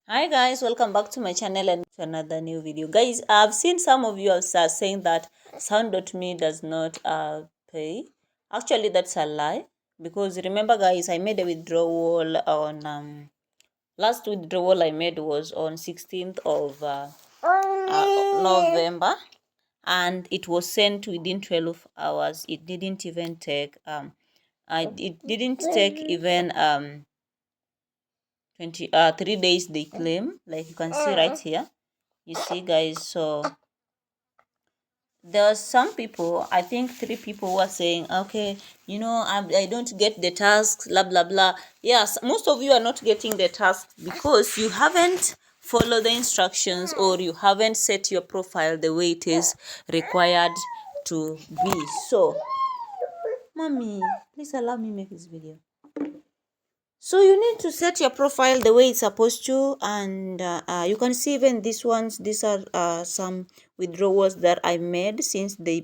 Hi guys, welcome back to my channel and to another new video. Guys, I've seen some of you are saying that sound.me does not pay. Actually, that's a lie, because remember guys, I made a withdrawal on last withdrawal I made was on 16th of November, and it was sent within 12 hours. It didn't even take even 3 days they claim, like you can see right here. You see guys, so there are some people, I think 3 people, who are saying, okay, I don't get the tasks, blah blah blah. Yes, most of you are not getting the task because you haven't followed the instructions, or you haven't set your profile the way it is required to be. So mommy, please allow me make this video. So you need to set your profile the way it's supposed to, and you can see even these ones. These are some withdrawals that I made since they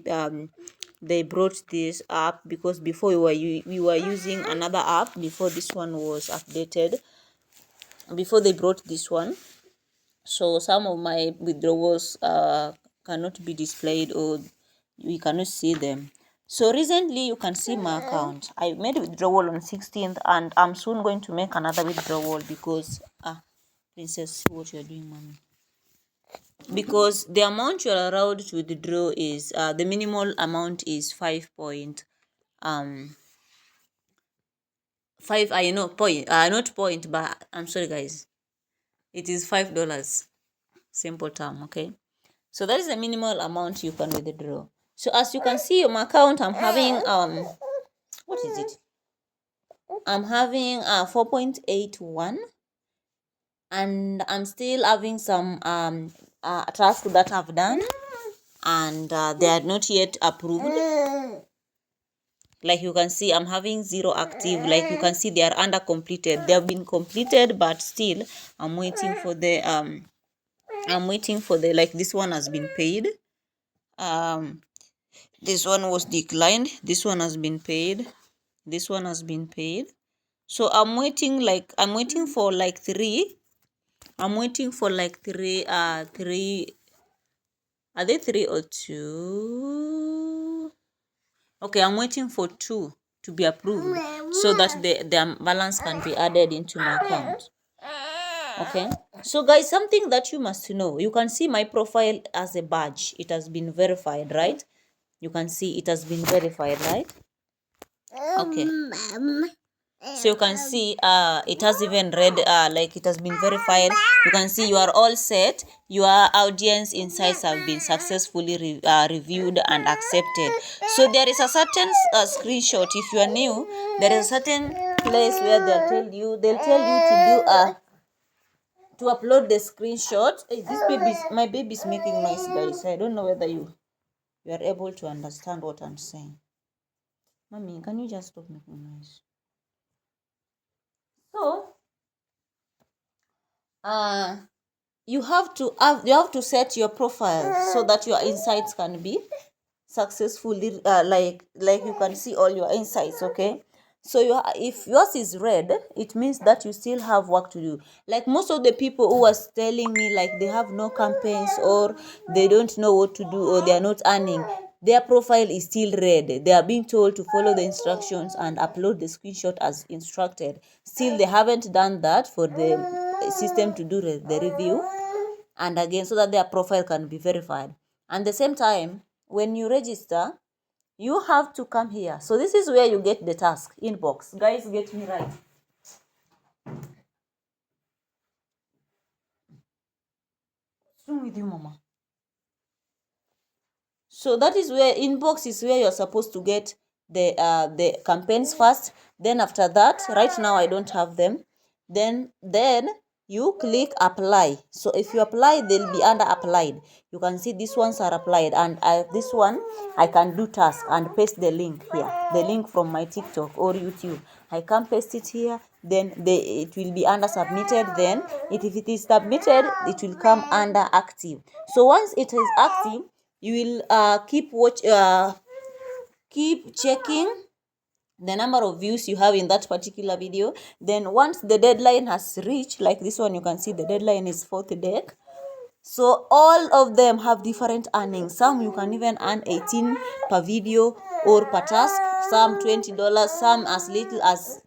brought this app, because before we were using another app before this one was updated, before they brought this one. So some of my withdrawals cannot be displayed, or we cannot see them. So recently you can see my account. I made a withdrawal on 16th, and I'm soon going to make another withdrawal because princess, see what you're doing, mommy. Because the amount you're allowed to withdraw is the minimal amount is 5 I know point, not point, but I'm sorry guys, it is $5, simple term. Okay, so that is the minimal amount you can withdraw. So as you can see on my account, I'm having what is it, I'm having 4.81, and I'm still having some tasks that I've done, and they are not yet approved. Like you can see, I'm having 0 active. Like you can see, they are under completed. They have been completed, but still I'm waiting for the like, this one has been paid, this one was declined, this one has been paid, this one has been paid. So I'm waiting for like 3. I'm waiting for like 3 are they 3 or 2? Okay, I'm waiting for 2 to be approved, so that the balance can be added into my account. Okay, so guys, something that you must know, you can see my profile as a badge. It has been verified, right? You can see it has been verified, right? Okay, so you can see it has even read like it has been verified. You can see you are all set. Your audience insights have been successfully reviewed and accepted. So there is a certain screenshot. If you are new, there is a certain place where they'll tell you to do to upload the screenshot. Hey, my baby's making noise, guys. I don't know whether you are able to understand what I'm saying. Mommy, can you just stop making noise? So you have to set your profile so that your insights can be successfully like you can see all your insights. Okay, so if yours is red, it means that you still have work to do. Like most of the people who was telling me like they have no campaigns, or they don't know what to do, or they are not earning, their profile is still red. They are being told to follow the instructions and upload the screenshot as instructed. Still they haven't done that for the system to do the review, and again, so that their profile can be verified. And the same time, when you register, you have to come here. So this is where you get the task inbox. Guys, get me right. What's wrong with you, mama? So that is where inbox is where you're supposed to get the campaigns first. Then after that, right now I don't have them. Then you click apply. So if you apply, they'll be under applied. You can see these ones are applied, and this one I can do task and paste the link here, the link from my TikTok or YouTube. I can paste it here. Then it will be under submitted. Then if it is submitted, it will come under active. So once it is active, you will keep checking the number of views you have in that particular video. Then once the deadline has reached, like this one, you can see the deadline is 4th day. So all of them have different earnings. Some you can even earn 18 per video or per task, some $20, some as little as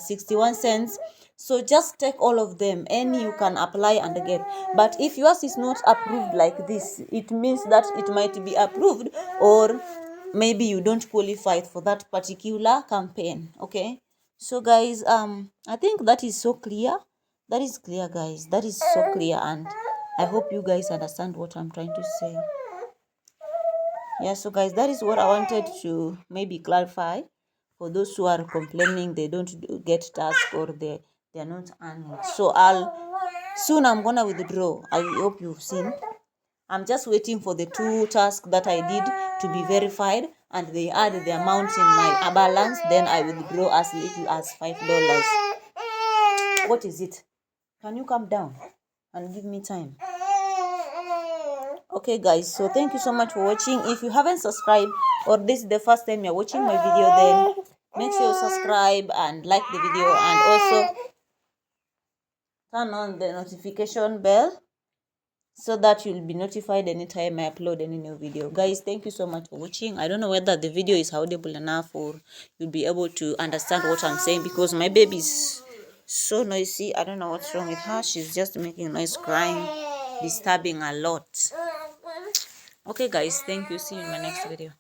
61 cents. So just take all of them, any you can apply and get. But if yours is not approved like this, it means that it might be approved, or maybe you don't qualify for that particular campaign. Okay, so guys, I think that is so clear. That is clear, guys. That is so clear, and I hope you guys understand what I'm trying to say. Yeah, so guys, that is what I wanted to maybe clarify for those who are complaining they don't get task, or they're not earning. So I'm gonna withdraw. I hope you've seen. I'm just waiting for the 2 tasks that I did to be verified, and they add the amount in my balance. Then I withdraw as little as $5. What is it? Can you calm down and give me time? Okay guys, so thank you so much for watching. If you haven't subscribed, or this is the first time you're watching my video, then make sure you subscribe and like the video, and also turn on the notification bell so that you'll be notified anytime I upload any new video. Guys, thank you so much for watching. I don't know whether the video is audible enough, or you'll be able to understand what I'm saying, because my baby is so noisy. I don't know what's wrong with her. She's just making noise, crying, disturbing a lot. Okay guys, thank you. See you in my next video.